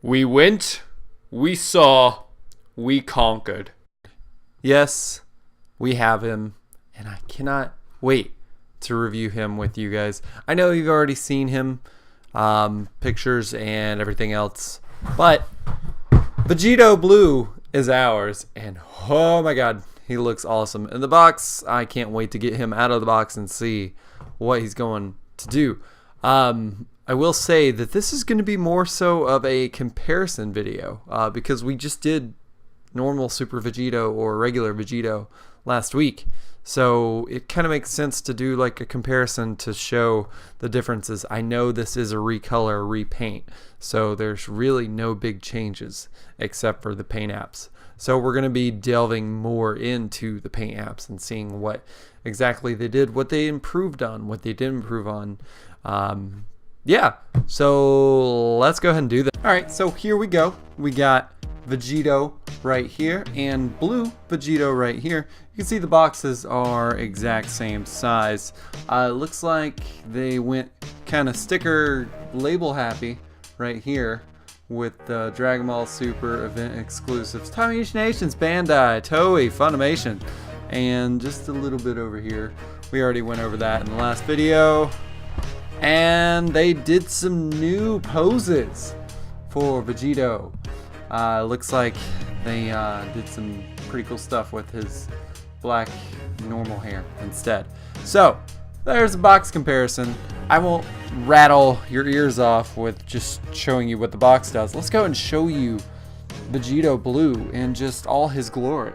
We went, we saw, we conquered. Yes, we have him, and I cannot wait to review him with you guys. I know you've already seen him, pictures and everything else, but Vegetto Blue is ours, and oh my god, he looks awesome. In the box, I can't wait to get him out of the box and see what he's going to do. I will say that this is going to be more so of a comparison video because we just did normal Super Vegetto or regular Vegetto last week. So it kind of makes sense to do like a comparison to show the differences. I know this is a recolor, repaint, so there's really no big changes except for the paint apps. So we're going to be delving more into the paint apps and seeing what exactly they did, what they improved on, what they didn't improve on. Yeah, so let's go ahead and do that. All right, so here we go. We got Vegetto right here and blue Vegetto right here. You can see the boxes are exact same size. Looks like they went kind of sticker label happy right here with the Dragonball Super event exclusives. Tamiya Nations, Bandai, Toei, Funimation, and just a little bit over here. We already went over that in the last video. And they did some new poses for Vegetto. Looks like they did some pretty cool stuff with his black normal hair instead. So there's a box comparison. I won't rattle your ears off with just showing you what the box does. Let's go and show you Vegetto Blue in just all his glory.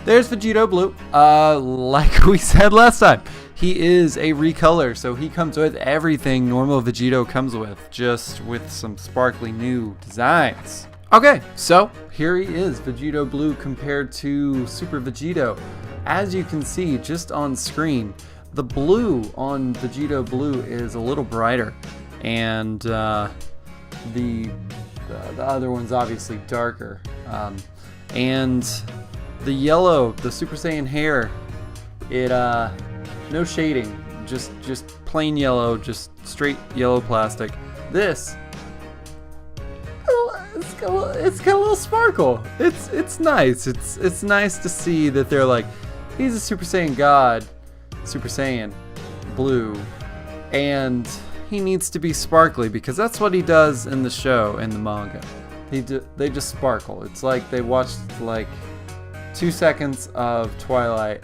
There's Vegetto Blue. Like we said last time, he is a recolor, so he comes with everything normal Vegetto comes with, just with some sparkly new designs. Okay, so here he is, Vegetto Blue compared to Super Vegetto. As you can see just on screen, the blue on Vegetto Blue is a little brighter, and the other one's obviously darker. And the yellow, the Super Saiyan hair, it no shading, just plain yellow, just straight yellow plastic. This, it's got a little sparkle. It's nice. It's nice to see that they're like, he's a Super Saiyan God, Super Saiyan Blue, and he needs to be sparkly because that's what he does in the show, in the manga. They just sparkle. It's like they watched like 2 seconds of Twilight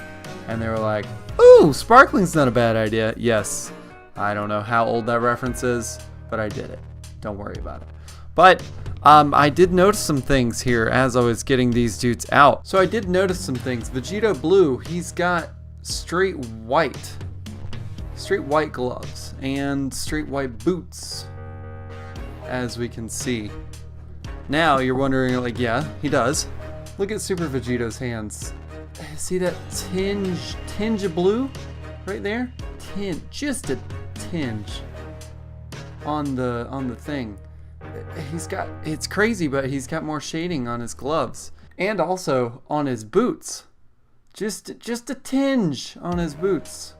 and they were like, ooh, sparkling's not a bad idea. Yes, I don't know how old that reference is, but I did it. Don't worry about it. But I did notice some things here as I was getting these dudes out. So I did notice some things. Vegetto Blue, he's got straight white gloves and straight white boots, as we can see. Now you're wondering, like, yeah, he does. Look at Super Vegetto's hands. See that tinge of blue right there? Just a tinge on the thing. It's crazy, but he's got more shading on his gloves and also on his boots. Just a tinge on his boots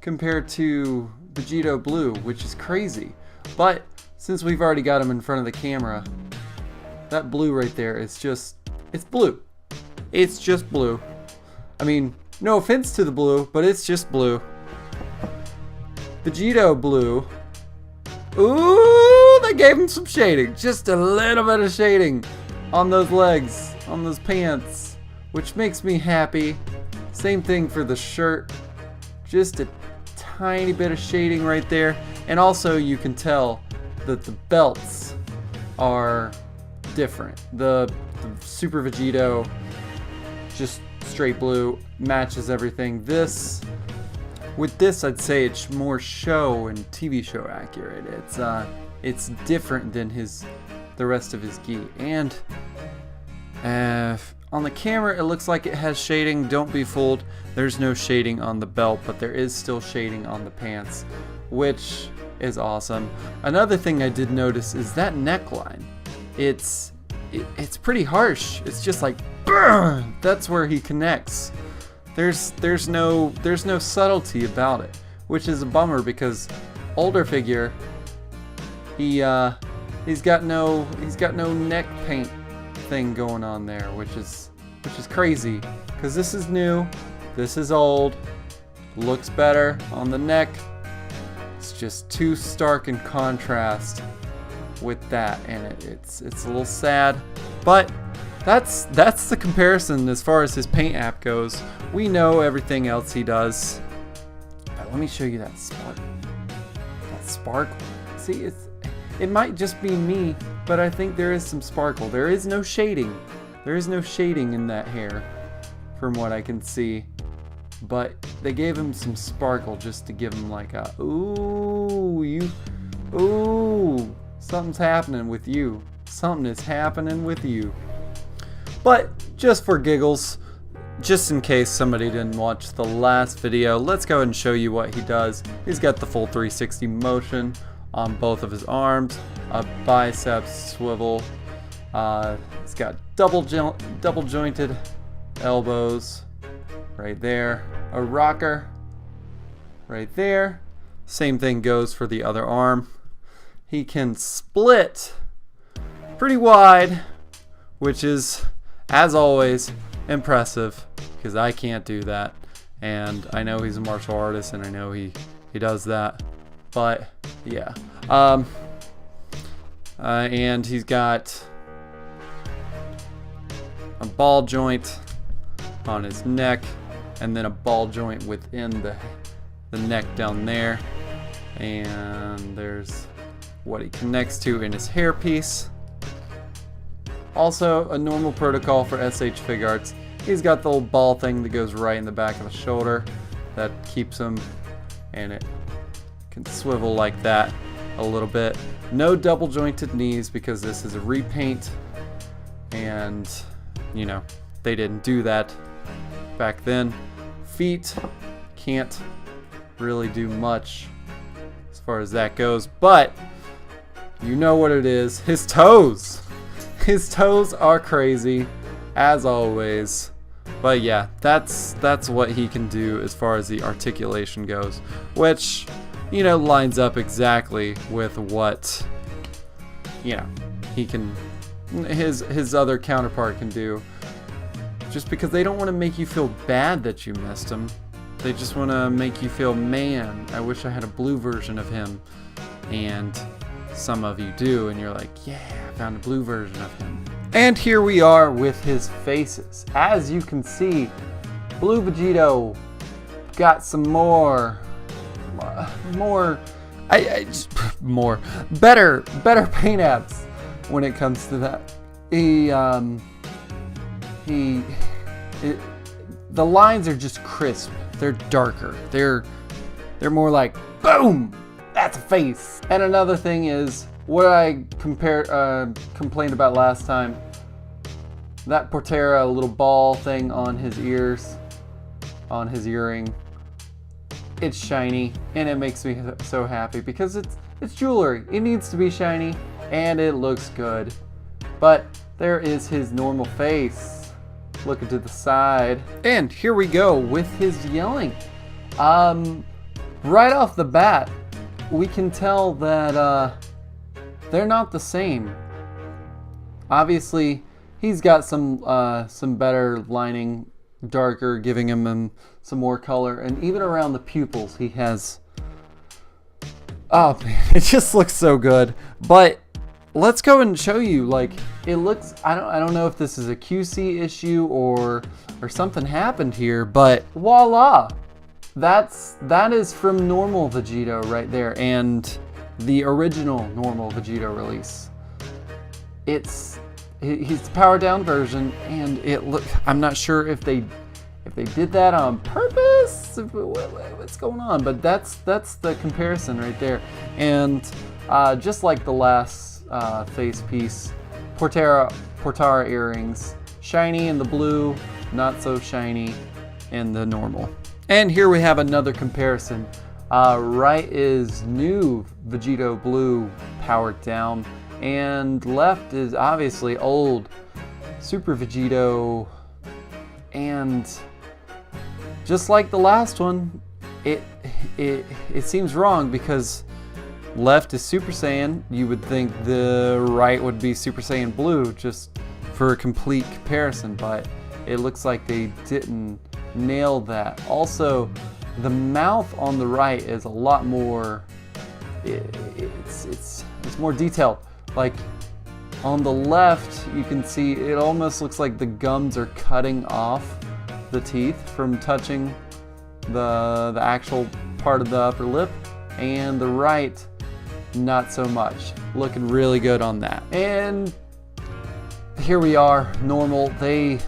compared to Vegetto Blue, which is crazy. But since we've already got him in front of the camera, that blue right there is it's blue. It's just blue. I mean, no offense to the blue, but it's just blue. Vegetto Blue. Ooh, they gave him some shading. Just a little bit of shading on those legs, on those pants, which makes me happy. Same thing for the shirt. Just a tiny bit of shading right there. And also you can tell that the belts are different. The Super Vegetto, just straight blue, matches everything. With this, I'd say it's more show and TV show accurate. It's different than the rest of his gi. And on the camera, it looks like it has shading. Don't be fooled. There's no shading on the belt, but there is still shading on the pants, which is awesome. Another thing I did notice is that neckline. It's pretty harsh. It's just like, burn! That's where he connects. There's no subtlety about it, which is a bummer because older figure, he He's got no neck paint thing going on there, which is crazy, because this is new, this is old, looks better on the neck. It's just too stark in contrast with that, and it's a little sad, but that's the comparison as far as his paint app goes. We know everything else he does, but let me show you that spark. That sparkle. See, it might just be me, but I think there is some sparkle. There is no shading. There is no shading in that hair, from what I can see. But they gave him some sparkle just to give him like a ooh, something's happening with you. Something is happening with you. But just for giggles, just in case somebody didn't watch the last video, let's go ahead and show you what he does. He's got the full 360 motion on both of his arms, a biceps swivel. He's got double jointed elbows right there, a rocker right there. Same thing goes for the other arm. He can split pretty wide, which is, as always, impressive, because I can't do that. And I know he's a martial artist, and I know he does that. But yeah, and he's got a ball joint on his neck, and then a ball joint within the neck down there, and there's what he connects to in his hairpiece. Also, a normal protocol for SH Figuarts. He's got the little ball thing that goes right in the back of the shoulder that keeps him, and it can swivel like that a little bit. No double jointed knees, because this is a repaint, and you know, they didn't do that back then. Feet can't really do much as far as that goes, but you know what it is. His toes are crazy, as always. But yeah, that's what he can do as far as the articulation goes, which, you know, lines up exactly with what, you know, he can, his other counterpart can do. Just because they don't want to make you feel bad that you missed him. They just want to make you feel, man, I wish I had a blue version of him. And some of you do, and you're like, yeah, I found a blue version of him. And here we are with his faces. As you can see, Blue Vegito got some better paint apps when it comes to that. The lines are just crisp. They're darker. They're more like, boom, that's a face. And another thing is what I complained about last time. That Portera little ball thing on his ears, on his earring. It's shiny, and it makes me so happy because it's jewelry. It needs to be shiny, and it looks good. But there is his normal face, looking to the side. And here we go with his yelling. Right off the bat, we can tell that they're not the same. Obviously, he's got some better lining, darker, giving him some more color, and even around the pupils, he has. Oh man, it just looks so good. But let's go and show you. Like, it looks. I don't know if this is a QC issue or something happened here, but voila, that is from normal Vegito right there, and the original normal Vegito release. He's the powered down version, and I'm not sure if they did that on purpose. What's going on? But that's the comparison right there. And just like the last face piece, Portara earrings, shiny in the blue, not so shiny in the normal. And here we have another comparison. Right is new Vegito Blue powered down, and left is obviously old Super Vegito. And just like the last one, it seems wrong because left is Super Saiyan, you would think the right would be Super Saiyan Blue, just for a complete comparison, but it looks like they didn't nail that. Also, the mouth on the right is a lot more, it's more detailed. Like on the left, you can see it almost looks like the gums are cutting off the teeth from touching the actual part of the upper lip, and the right, not so much. Looking really good on that. And here we are, normal. They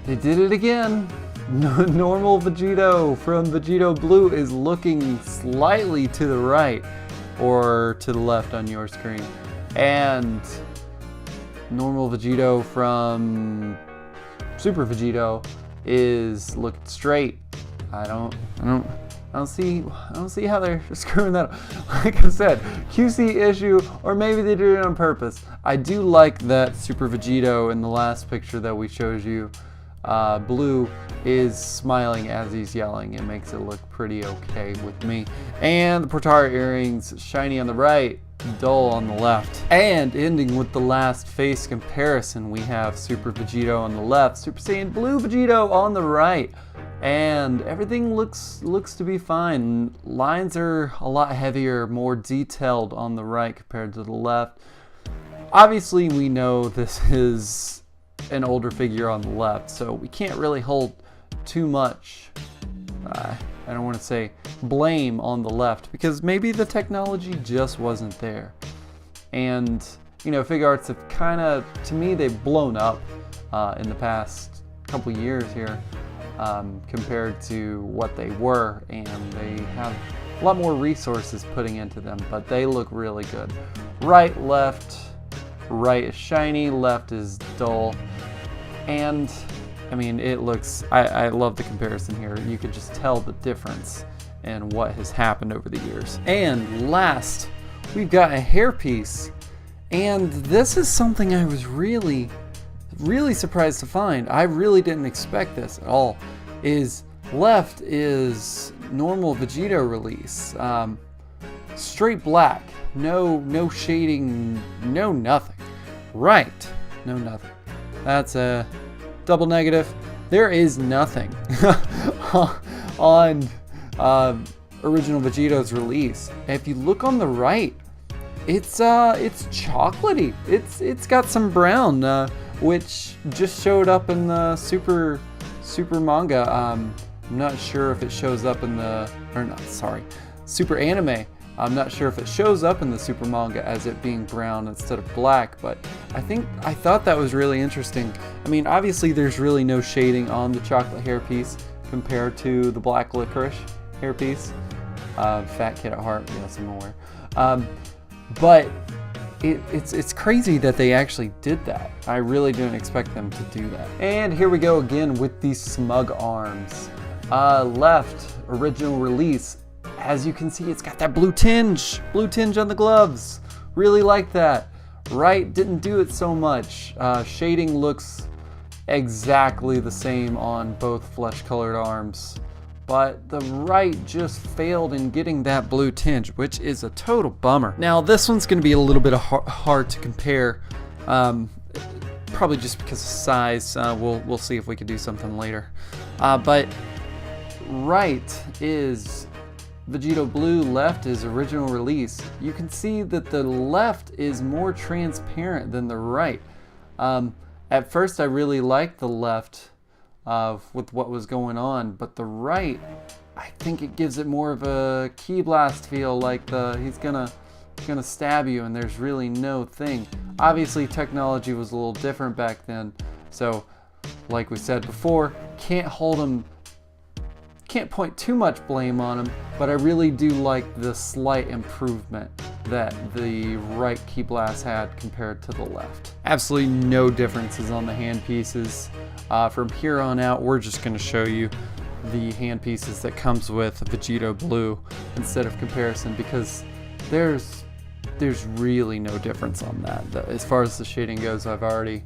did it again. Normal Vegetto from Vegetto Blue is looking slightly to the right or to the left on your screen. And normal Vegetto from Super Vegetto is looking straight. I don't see how they're screwing that up. Like I said, QC issue, or maybe they did it on purpose. I do like that Super Vegetto in the last picture that we showed you, Blue, is smiling as he's yelling. It makes it look pretty okay with me. And the Portara earrings, shiny on the right, dull on the left. And ending with the last face comparison, we have Super Vegetto on the left, Super Saiyan Blue Vegetto on the right. And everything looks to be fine. Lines are a lot heavier, more detailed on the right compared to the left. Obviously, we know this is an older figure on the left, so we can't really hold too much, I don't want to say blame on the left, because maybe the technology just wasn't there. And, you know, Figuarts have kind of, to me, they've blown up in the past couple years here. Compared to what they were, and they have a lot more resources putting into them, but they look really good. Right, left, right is shiny, left is dull, and I mean, it looks, I love the comparison here. You could just tell the difference in what has happened over the years. And last, we've got a hairpiece, and this is something I was really surprised to find. I really didn't expect this at all. Is left is normal Vegetto release, straight black, no shading, no nothing. Right, no nothing. That's a double negative. There is nothing on original Vegetto's release. If you look on the right, it's chocolatey. It's got some brown, which just showed up in the Super manga. I'm not sure if it shows up in the, or not, sorry, Super anime. I'm not sure if it shows up in the Super manga as it being brown instead of black, but I thought that was really interesting. I mean, obviously there's really no shading on the chocolate hairpiece compared to the black licorice hairpiece. Fat kid at heart, yes, I'm aware. But it's crazy that they actually did that. I really didn't expect them to do that. And here we go again with these smug arms. Left, original release. As you can see, it's got that blue tinge on the gloves. Really like that. Right, didn't do it so much. Shading looks exactly the same on both flesh-colored arms. But the right just failed in getting that blue tinge, which is a total bummer. Now this one's going to be a little bit hard to compare, probably just because of size. We'll see if we can do something later. But right is Vegetto Blue, left is original release. You can see that the left is more transparent than the right. At first I really liked the left with what was going on, but the right, I think it gives it more of a key blast feel, like he's gonna stab you and there's really no thing. Obviously technology was a little different back then, so like we said before, can't point too much blame on him, but I really do like the slight improvement that the right key blast had compared to the left. Absolutely no differences on the hand pieces. From here on out, we're just going to show you the hand pieces that comes with Vegetto Blue instead of comparison, because there's really no difference on that. As far as the shading goes, I've already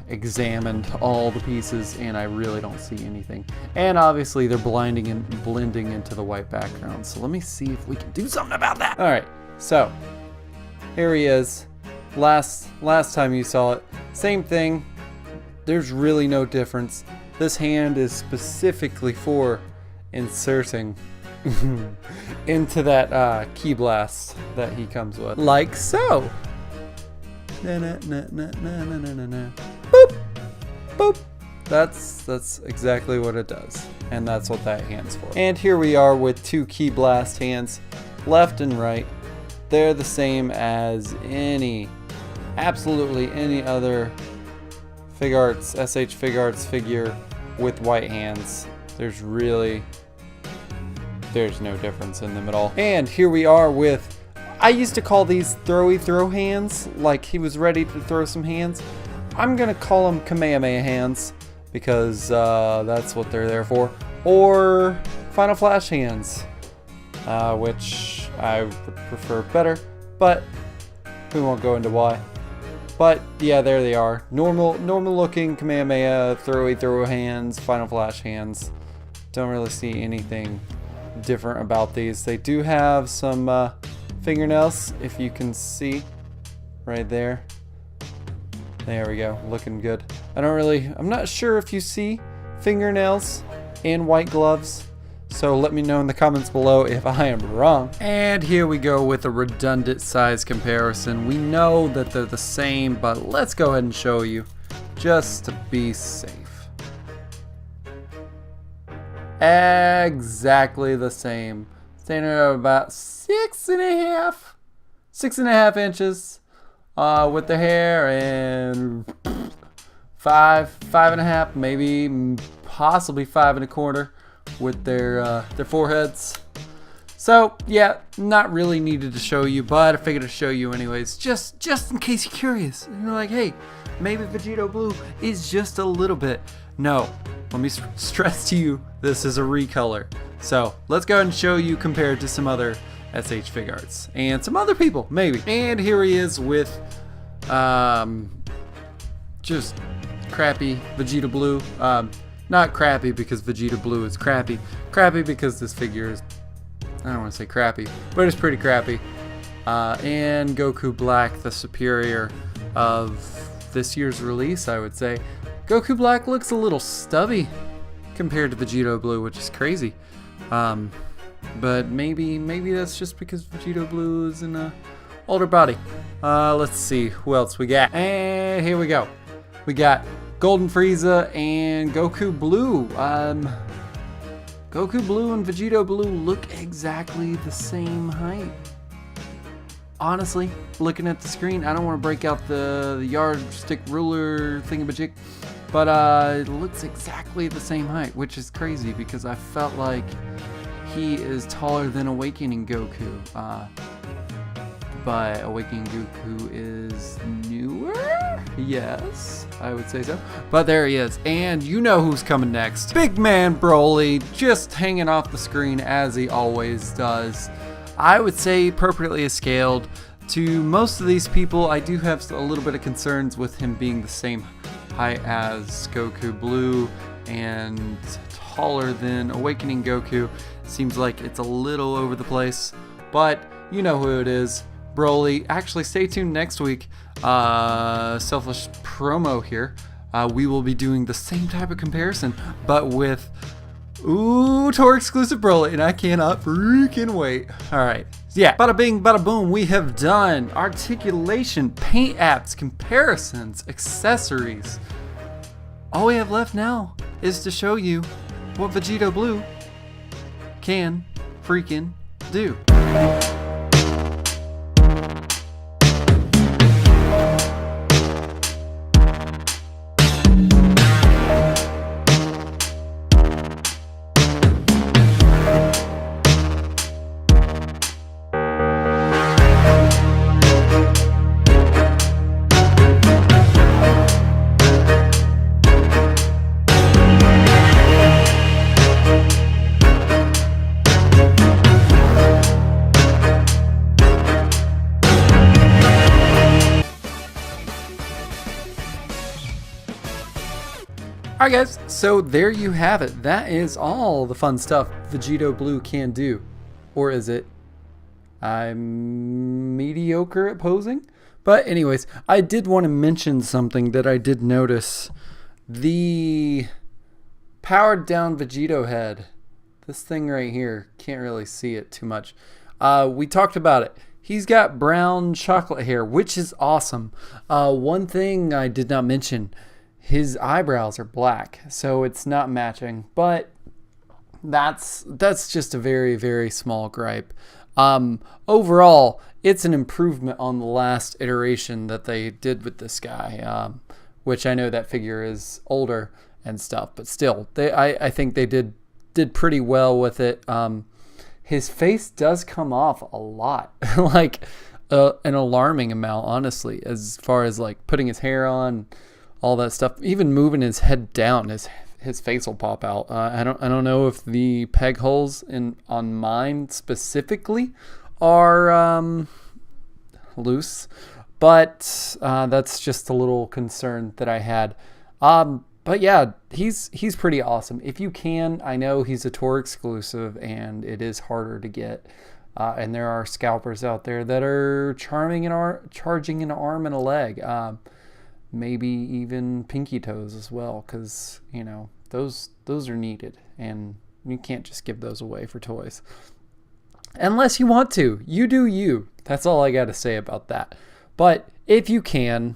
examined all the pieces, and I really don't see anything. And obviously they're blending into the white background. So let me see if we can do something about that. All right, so here he is. Last time you saw it, same thing. There's really no difference. This hand is specifically for inserting into that key blast that he comes with, like so. Boop, boop. That's exactly what it does, and that's what that hand's for. And here we are with two key blast hands, left and right. They're the same as absolutely any other Figuarts, SH Figuarts figure with white hands. There's no difference in them at all. And here we are with, I used to call these throw hands, like he was ready to throw some hands. I'm gonna call them Kamehameha hands because that's what they're there for. Or Final Flash hands, which I would prefer better, but we won't go into why. But yeah, there they are. Normal looking Kamehameha, throw hands, Final Flash hands. Don't really see anything different about these. They do have some fingernails, if you can see right there. There we go, looking good. I'm not sure if you see fingernails in white gloves, so let me know in the comments below if I am wrong. And here we go with a redundant size comparison. We know that they're the same, but let's go ahead and show you just to be safe. Exactly the same. Standing at about 6.5 inches with the hair, and 5.5, maybe possibly 5.25 with their foreheads. So yeah, not really needed to show you, but I figured to show you anyways, just in case you're curious. And you're like, hey, maybe Vegetto Blue is just a little bit. No, let me stress to you, this is a recolor. So let's go ahead and show you compared to some other SH Figuarts and some other people, maybe. And here he is with just crappy Vegetto Blue. Not crappy because Vegetto Blue is crappy. Crappy because this figure is, I don't want to say crappy, but it's pretty crappy. And Goku Black, the superior of this year's release, I would say. Goku Black looks a little stubby compared to Vegetto Blue, which is crazy. But maybe that's just because Vegetto Blue is in a older body. Let's see who else we got. And here we go. We got Golden Frieza and Goku Blue. Goku Blue and Vegetto Blue look exactly the same height. Honestly, looking at the screen, I don't want to break out the yardstick ruler thingamajig, but it looks exactly the same height, which is crazy because I felt like he is taller than Awakening Goku. But Awakening Goku is newer? Yes, I would say so. But there he is. And you know who's coming next. Big Man Broly, just hanging off the screen as he always does. I would say appropriately scaled. To most of these people, I do have a little bit of concerns with him being the same height as Goku Blue and taller than Awakening Goku. Seems like it's a little over the place, but you know who it is. Broly. Actually, stay tuned next week. Selfish promo here. We will be doing the same type of comparison, but with tour exclusive Broly, and I cannot freaking wait. All right, yeah. Bada bing, bada boom. We have done articulation, paint apps, comparisons, accessories. All we have left now is to show you what Vegetto Blue can freaking do. Alright guys, so there you have it. That is all the fun stuff Vegetto Blue can do. Or is it? I'm mediocre at posing? But anyways, I did want to mention something that I did notice. The powered down Vegetto head. This thing right here, can't really see it too much. We talked about it. He's got brown chocolate hair, which is awesome. One thing I did not mention, his eyebrows are black, so it's not matching, but that's just a very, very small gripe. Overall, it's an improvement on the last iteration that they did with this guy, which I know that figure is older and stuff, but still, I think they did pretty well with it. His face does come off a lot, like an alarming amount, honestly, as far as like putting his hair on, all that stuff. Even moving his head down, his face will pop out. I don't know if the peg holes on mine specifically are loose, but that's just a little concern that I had. But yeah, he's pretty awesome. If you can, I know he's a tour exclusive and it is harder to get. And there are scalpers out there that are charging an arm and a leg. Maybe even pinky toes as well, because you know those are needed, and you can't just give those away for toys unless you want to. You do you. That's all I got to say about that. But if you can,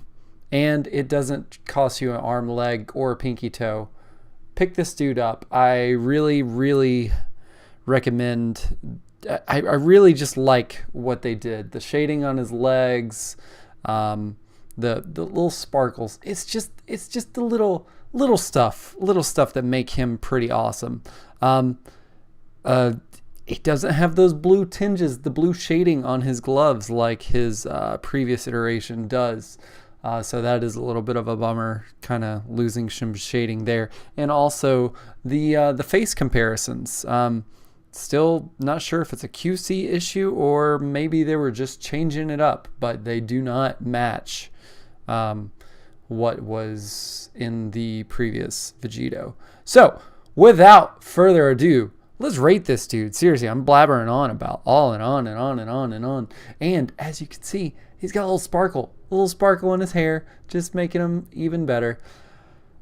and it doesn't cost you an arm, leg, or a pinky toe, pick this dude up. I really, really recommend. I really just like what they did. The shading on his legs. The little sparkles. It's just the little stuff that make him pretty awesome. He doesn't have those blue tinges, the blue shading on his gloves like his previous iteration does. So that is a little bit of a bummer, kind of losing some shading there. And also the face comparisons. Still not sure if it's a QC issue or maybe they were just changing it up, but they do not match what was in the previous Vegetto. So without further ado, let's rate this dude. Seriously, I'm blabbering on about on and on and on and on and on. And as you can see, he's got a little sparkle in his hair, just making him even better.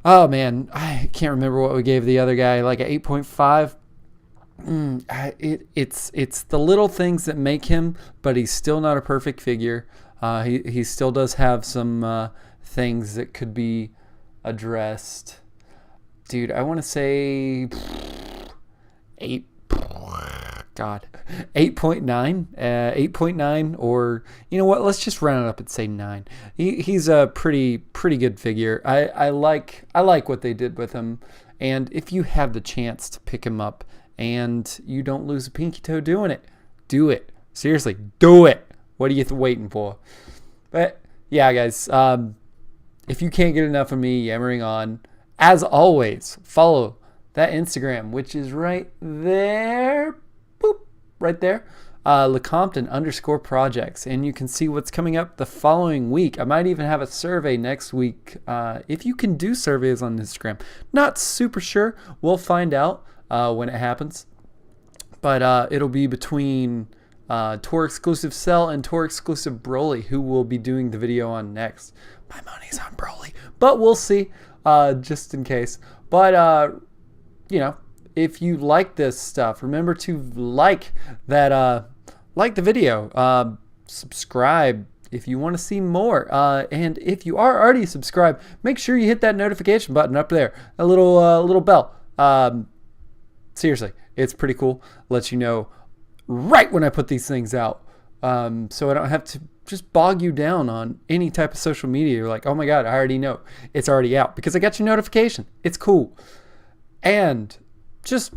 Oh man, I can't remember what we gave the other guy, like an 8.5. It's the little things that make him, but he's still not a perfect figure. He still does have some things that could be addressed. Dude, I want to say 8.9, 8.9, or you know what? Let's just round it up and say 9. He's a pretty good figure. I like what they did with him, and if you have the chance to pick him up and you don't lose a pinky toe doing it, do it. Seriously, do it. What are you waiting for? But yeah, guys, if you can't get enough of me yammering on, as always, follow that Instagram, which is right there. Boop, right there. LeCompton_projects. And you can see what's coming up the following week. I might even have a survey next week. If you can do surveys on Instagram. Not super sure. We'll find out when it happens. But it'll be between Tour Exclusive Cell and Tour Exclusive Broly, who will be doing the video on next. My money's on Broly, but we'll see, just in case. But you know, if you like this stuff, remember to like that, like the video, subscribe if you want to see more, and if you are already subscribed, make sure you hit that notification button up there, a little bell. Seriously, it's pretty cool. Lets you know right when I put these things out, so I don't have to just bog you down on any type of social media. You're like, oh my god, I already know it's already out because I got your notification. It's cool. And just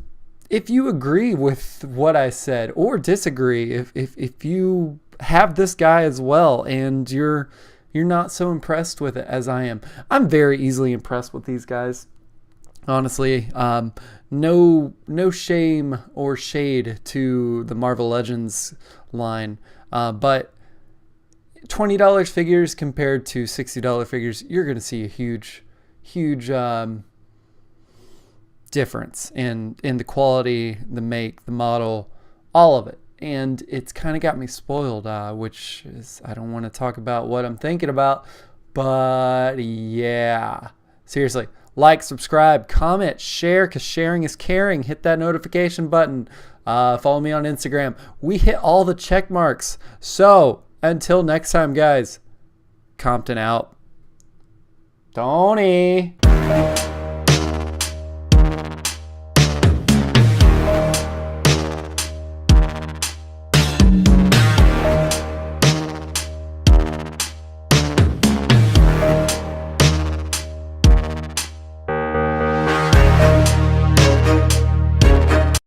if you agree with what I said or disagree, if you have this guy as well and you're not so impressed with it as I am, I'm very easily impressed with these guys. Honestly, no shame or shade to the Marvel Legends line, but $20 figures compared to $60 figures, you're going to see a huge difference in the quality, the make, the model, all of it. And it's kind of got me spoiled, which is, I don't want to talk about what I'm thinking about, but yeah, seriously, like, subscribe, comment, share, because sharing is caring. Hit that notification button. Follow me on Instagram. We hit all the check marks. So until next time, guys, Compton out. Tony.